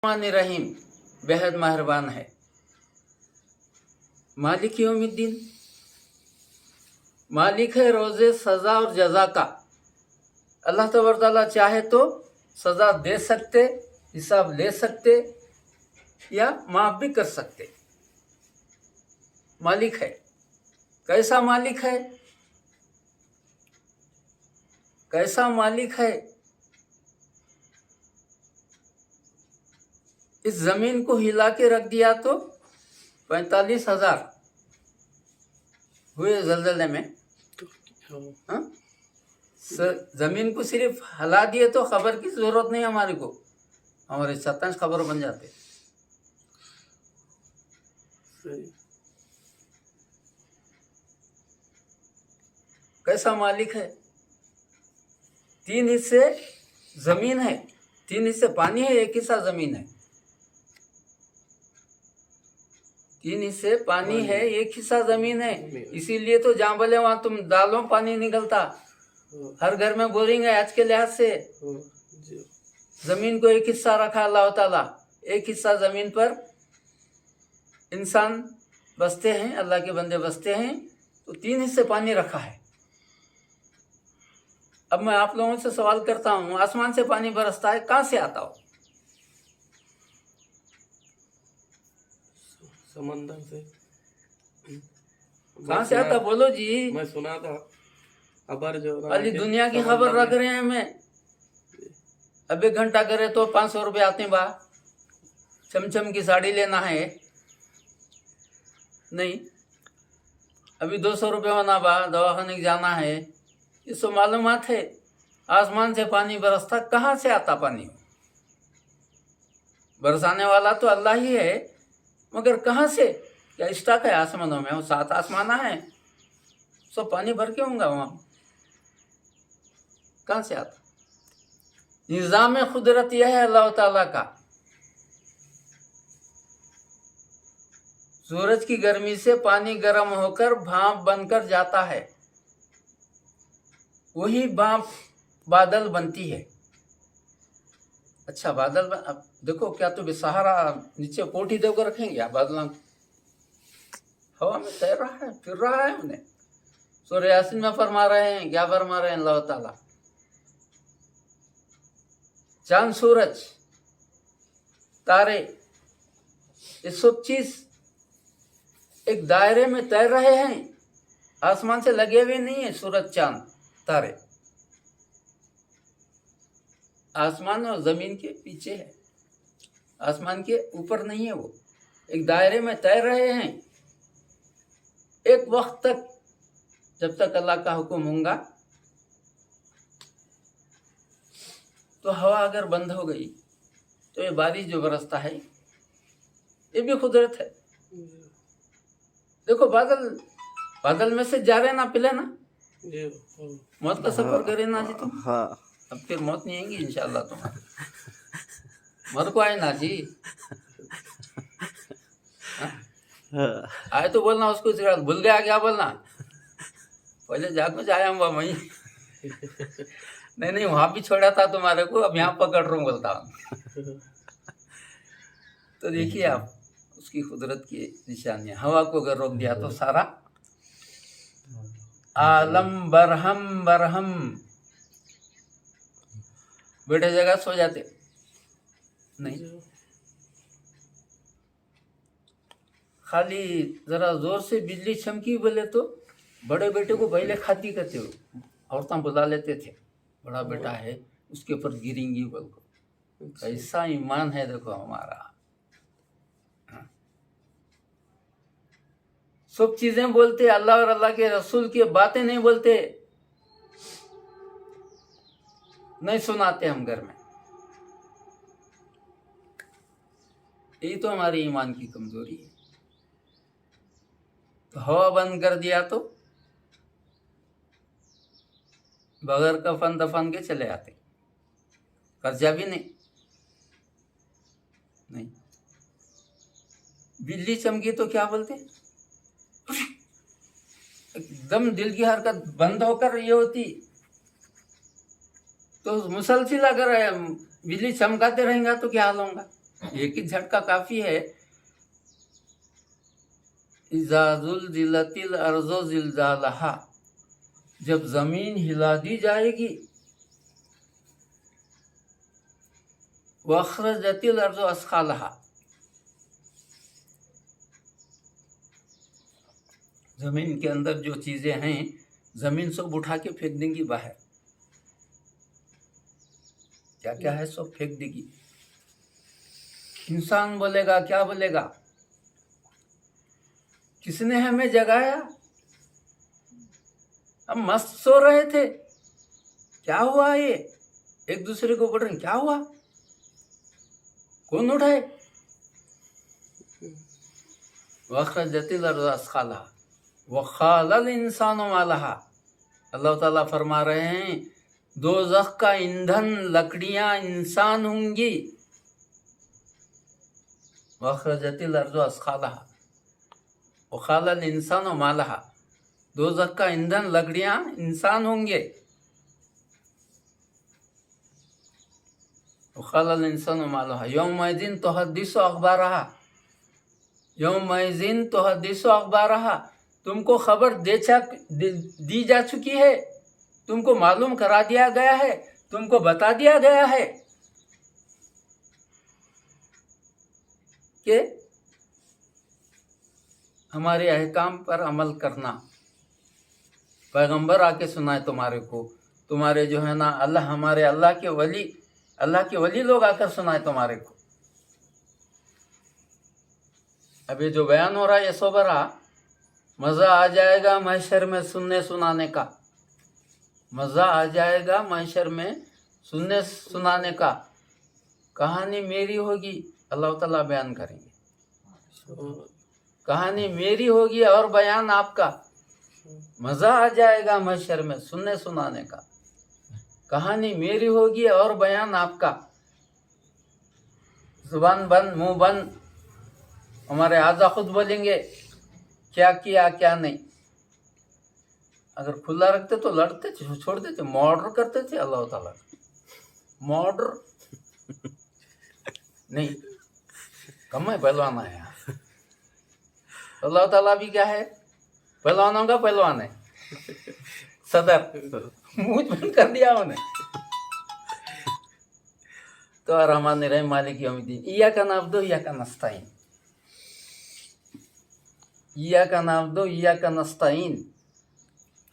रहमान रहीम, बेहद मेहरबान है। मालिक यौमिद्दीन, मालिक है रोज़े सज़ा और जज़ा का। अल्लाह तबारक तआला चाहे तो सज़ा दे सकते, हिसाब ले सकते या माफ़ भी कर सकते। मालिक है। कैसा मालिक है? कैसा मालिक है? इस जमीन को हिला के रख दिया तो 45,000 हुए जलजले में। हाँ? जमीन को सिर्फ हिला दिए तो खबर की जरूरत नहीं हमारे को, हमारे 27 खबर बन जाते। कैसा मालिक है? 3 हिस्से जमीन है, 3 हिस्से पानी है, 1 हिस्सा जमीन है। 3 हिस्से पानी है, 1 हिस्सा जमीन है। इसीलिए तो जहाँ बोले वहां तुम डालो पानी निकलता। हर घर में बोरिंग है आज के लिहाज से। जमीन को 1 हिस्सा रखा अल्लाह ताला, 1 हिस्सा जमीन पर इंसान बसते हैं, अल्लाह के बंदे बसते हैं, तो 3 हिस्से पानी रखा है। अब मैं आप लोगों से सवाल करता हूँ, आसमान से पानी बरसता है, कहाँ से आता हो? समंदर से। कहाँ से आता बोलो जी। मैं सुना था खबर जो अली दुनिया की खबर रख रहे हैं। मैं अब 1 घंटा करे तो 500 रुपये आते हैं बा। चमचम की साड़ी लेना है नहीं, अभी 200 रुपये होना बा, दवाखाने जाना है। इसको मालूमात है आसमान से पानी बरसता, कहाँ से आता पानी? बरसाने वाला तो अल्लाह ही है, मगर कहाँ से? क्या स्टॉक है आसमानों में? वो 7 आसमाना है, सब पानी भर के होंगे वहाँ, कहाँ से आता? निज़ाम खुदरत यह है अल्लाह ताला का। सूरज की गर्मी से पानी गर्म होकर भाप बनकर जाता है, वही भाप बादल बनती है। अच्छा बादल अब देखो, क्या तो बेसहारा नीचे कोठी देकर रखेंगे या बादल हवा में तैर रहा है, फिर रहा है उन्हें। सूरह यासीन में फरमा रहे हैं, क्या फरमा रहे हैं अल्लाह ताला? चांद सूरज तारे ये सब चीज एक दायरे में तैर रहे हैं, आसमान से लगे हुए नहीं है। सूरज चांद तारे आसमान और जमीन के पीछे है, आसमान के ऊपर नहीं है। वो एक दायरे में तैर रहे हैं एक वक्त तक, जब तक अल्लाह का हुक्म होगा। तो हवा अगर बंद हो गई तो ये बारिश जो बरसता है ये भी कुदरत है। देखो बादल में से जा रहे ना, पिले ना, मौत का सफर करे ना जी तुम। हाँ। अब फिर मौत नहीं आएगी इंशाल्लाह तुम्हारी। मर को आए ना जी। आए तो बोलना, उसको भूल गया क्या बोलना? पहले जाको जाया हम वहीं। नहीं वहां भी छोड़ा था तुम्हारे को, अब यहाँ पकड़ रहा हूँ बोलता हूँ। तो देखिए आप उसकी कुदरत की निशानियां। हवा को अगर रोक दिया तो सारा आलम बरहम बरहम। बैठे जगह सो जाते नहीं, खाली जरा जोर से बिजली चमकी बोले तो बड़े बेटे को पहले खाती करते हो, औरतें बुला लेते थे, बड़ा बेटा है उसके ऊपर गिरेंगी बोल को। ऐसा ईमान है देखो हमारा। सब चीजें बोलते, अल्लाह और अल्लाह के रसूल की बातें नहीं बोलते, नहीं सुनाते हम घर में। यही तो हमारी ईमान की कमजोरी है। तो हवा बंद कर दिया तो बगैर कफन दफन के चले आते, कर्जा भी नहीं। बिजली चमकी तो क्या बोलते, एकदम दिल की हरकत बंद होकर ये होती। तो मुसलसिल अगर बिजली चमकाते रहेगा तो क्या हाल होगा? एक ही झटका काफी है। इज़ा ज़ुलज़िलतिल अर्ज़ु ज़िलज़ालहा, जब जमीन हिला दी जाएगी, वअख़रजतिल अर्ज़ु अस्क़ालहा, जमीन के अंदर जो चीजें हैं जमीन सब उठा के फेंक देंगी बाहर। क्या क्या है सब फेंक देगी। इंसान बोलेगा, क्या बोलेगा, किसने हमें जगाया, हम मस्त सो रहे थे, क्या हुआ ये। एक दूसरे को बोल रहे हैं क्या हुआ, कौन उठाए। वअख़रजतिल अर्ज़ु अस्क़ालहा वक़ालल इंसानु मा लहा, अल्लाह ताला फरमा रहे हैं दोज़ख का ईंधन लकड़ियां इंसान होंगी। वअख़रजतिल अर्ज़ु अस्क़ालहा वक़ालल इंसानु मा लहा, दोज़ख का ईंधन लकड़ियां इंसान होंगे। वक़ालल इंसानु मा लहा यौमइज़िन तुहद्दिसु अख़बारहा, यौमइज़िन तुहद्दिसु अख़बारहा, तुमको खबर दी जा चुकी है, तुमको मालूम करा दिया गया है, तुमको बता दिया गया है कि हमारे अहकाम पर अमल करना। पैगंबर आके सुनाए तुम्हारे को, तुम्हारे जो है ना अल्लाह, हमारे अल्लाह के वली लोग आकर सुनाए तुम्हारे को। अब ये जो बयान हो रहा है ये सोबरा, मज़ा आ जाएगा महशर में सुनने सुनाने का, मज़ा आ जाएगा महशर में सुनने सुनाने का। कहानी मेरी होगी, अल्लाह ताला बयान करेंगे, कहानी मेरी होगी और बयान आपका। मज़ा आ जाएगा महशर में सुनने सुनाने का, कहानी मेरी होगी और बयान आपका। जुबान बंद, मुंह बंद, हमारे आज़ा खुद बोलेंगे क्या किया क्या नहीं। अगर खुला रखते तो लड़ते थे, छोड़ देते, मर्डर करते थे अल्लाह ताला। मर्डर नहीं, कम है पहलवान है यहाँ। अल्लाह ताला भी क्या है, पहलवानों का पहलवान है, सदर, मुंह बंद कर दिया उन्हें। तो रहमान रहीम मालिक यौमिद्दीन, इय्याका नअबुदु व इय्याका नस्तईन, इय्याका नअबुदु व इय्याका नस्तईन,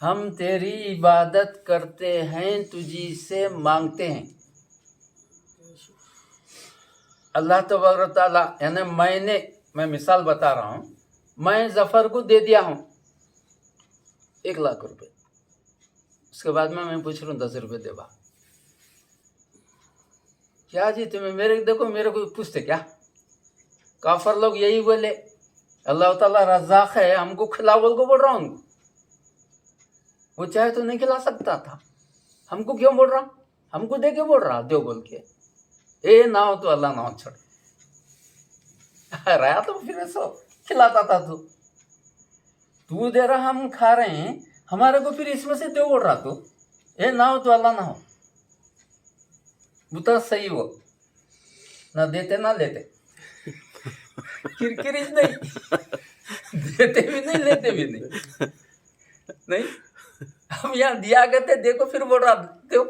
हम तेरी इबादत करते हैं, तुझी से मांगते हैं। अल्लाह तबारक व तआला, यानी मैं मिसाल बता रहा हूँ, मैं जफर को दे दिया हूँ 1 लाख रुपए, उसके बाद में मैं पूछ रहा हूँ 10 रुपये देवा। क्या जी तुम्हें मेरे को पूछते क्या। काफर लोग यही बोले, अल्लाह ताला रज़्ज़ाक़ है, हमको खिलाओ बोल को बोल रहा हूँ। वो चाहे तो नहीं खिला सकता था, हमको क्यों बोल रहा, हमको दे के बोल रहा दो बोल के। ए ना हो तो अल्लाह ना हो छोड़ रहा तो फिर ऐसा खिलाता था। तू दे रहा, हम खा रहे हैं, हमारे को फिर इसमें से दो बोल रहा तू। ए ना हो तो अल्लाह ना हो, बुता सही हो ना, देते ना लेते, किरकिरीज नहीं, देते भी नहीं लेते भी नहीं। नहीं, हम यहाँ दिया करते, देखो फिर बोल रहा दो।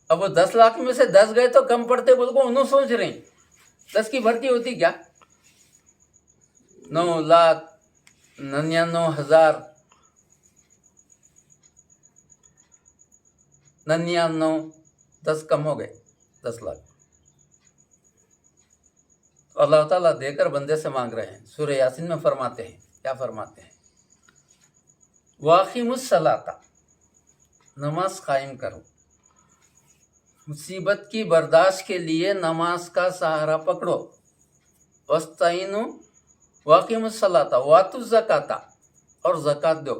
अब वो 10 लाख में से 10 गए तो कम पड़ते बोल को उन्होंने सोच रहे हैं 10 की भर्ती होती क्या, 9,99,099, 10 कम हो गए, 10 लाख। तो अल्लाह ताला देकर बंदे से मांग रहे हैं। सूरह यासीन में फरमाते हैं, क्या फरमाते हैं, वाक़िमुस सलाता, नमाज कायम करो। मुसीबत की बर्दाश्त के लिए नमाज का सहारा पकड़ो। वस्ताइनु वाक़िमुस सलाता वातु ज़काता, और ज़कात दो।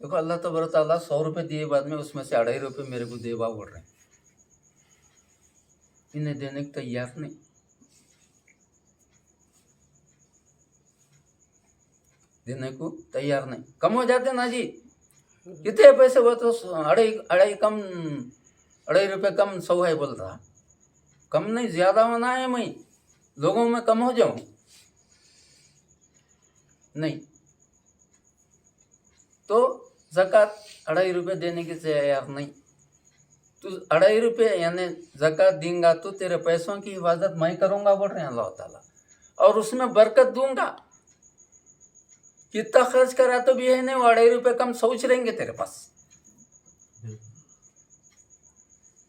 देखो अल्लाह तबारक तआला 100 रुपये दिए, बाद में उसमें से 2.5 रुपये मेरे को देवा बोल रहे हैं, इन्हें देने को तैयार नहीं। देने को तैयार नहीं, कम हो जाते ना जी, कितने पैसे, वो तो 2.5 रुपये कम 100 है बोल रहा। कम नहीं, ज्यादा होना है, मैं लोगों में कम हो जाऊं? नहीं। तो ज़कात 2.5 रुपये देने की तैयार नहीं। तू 2.5 रुपये यानी ज़कात देंगा तो तेरे पैसों की हिफाजत मैं करूंगा, बोल रहे हैं अल्लाह ताला, और उसमें बरकत दूंगा। कितना खर्च करा तो भी है नहीं, 2.5 रुपये कम सोच रहेंगे तेरे पास।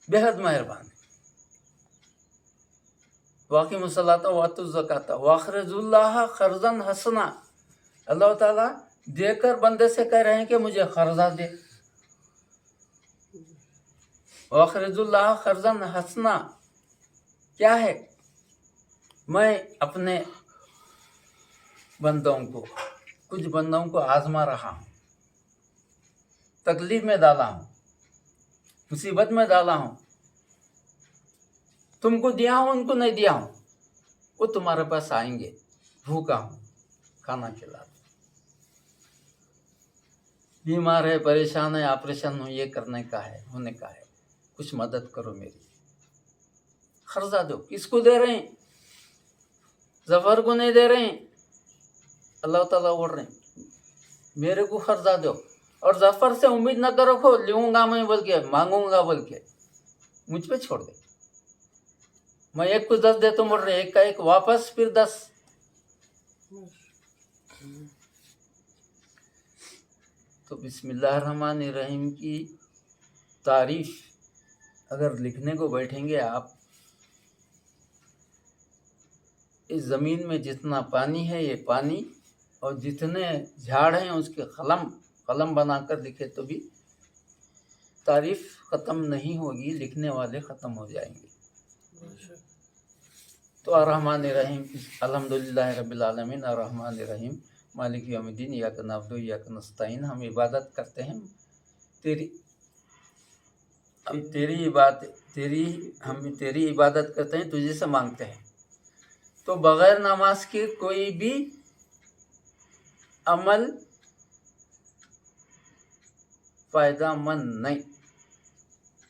बेहद मेहरबान। वाक़ी मुसलाता वातु ज़काता वाखरजुल्लाह खर्जन हसना। अल्लाह ताला देकर बंदे से कह रहे हैं कि मुझे कर्जा दे। वाखरजुल्लाह खर्जन हसना क्या है? मैं अपने बंदों को, कुछ बंदों को आजमा रहा हूँ, तकलीफ में डाला हूँ, मुसीबत में डाला हूँ, तुमको दिया हूँ, उनको नहीं दिया हूँ, वो तुम्हारे पास आएंगे, भूखा हूँ, खाना खिला दो, बीमार है, परेशान है, ऑपरेशन हो, ये करने का है, होने का है, कुछ मदद करो मेरी, खर्चा दो। किसको दे रहे हैं? जफर को नहीं दे रहे हैं। अल्लाह ताला बोल रहे हैं मेरे को खर्चा दो, और जफर से उम्मीद न करो खो लूंगा मैं बोल के, मांगूंगा बोल के, मुझ पे छोड़ दे। मैं एक को 10 देता हूँ, बोल रहे एक का एक वापस, फिर 10। तो बिस्मिल्लाहिर्रहमानिर्रहीम की तारीफ अगर लिखने को बैठेंगे आप, इस ज़मीन में जितना पानी है ये पानी, और जितने झाड़ हैं उसके कलम बनाकर लिखे तो भी तारीफ ख़त्म नहीं होगी, लिखने वाले ख़त्म हो जाएंगे। तो अर्रहमानिर्रहीम, अल्हम्दुलिल्लाहि रब्बिल आलमीन, अर्रहमानिर्रहीम, मालिक यौमिद्दीन, इय्याका नअबुदु व इय्याका नस्तईन। हम इबादत करते हैं हम तेरी इबादत करते हैं, तुझे से मांगते हैं। तो बगैर नमाज के कोई भी अमल फायदामंद नहीं।